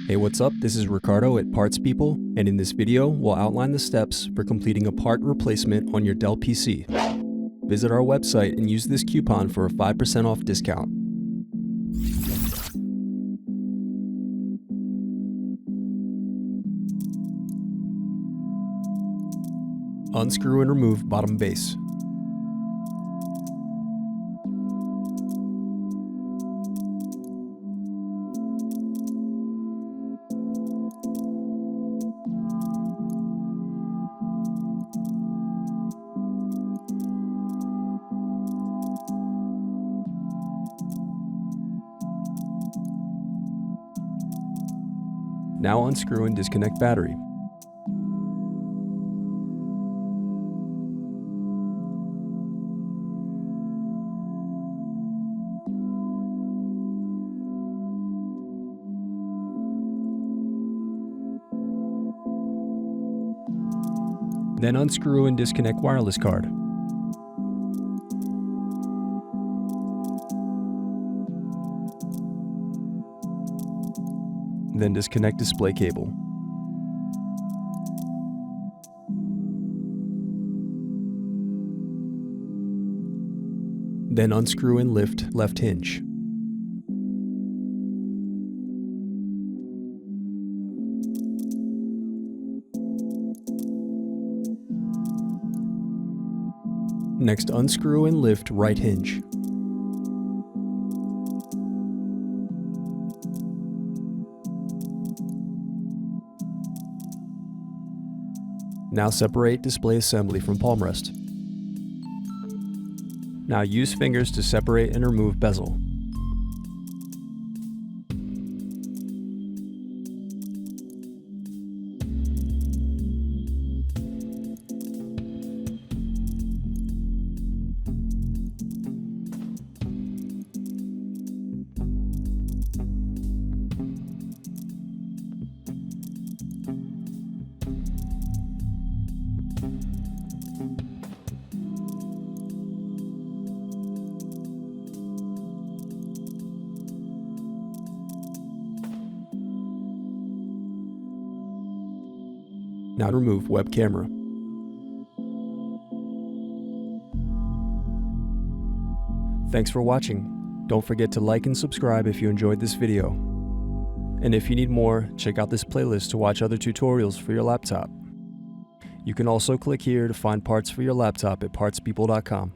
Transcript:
Hey, what's up? This is Ricardo at Parts People, and in this video, we'll outline the steps for completing a part replacement on your Dell PC. Visit our website and use this coupon for a 5% off discount. Unscrew and remove bottom base. Now unscrew and disconnect battery. Then unscrew and disconnect wireless card. Then disconnect display cable. Then unscrew and lift left hinge. Next, unscrew and lift right hinge. Now separate display assembly from palm rest. Now use fingers to separate and remove bezel. Now remove web camera. Thanks for watching. Don't forget to like and subscribe if you enjoyed this video. And if you need more, check out this playlist to watch other tutorials for your laptop. You can also click here to find parts for your laptop at partspeople.com.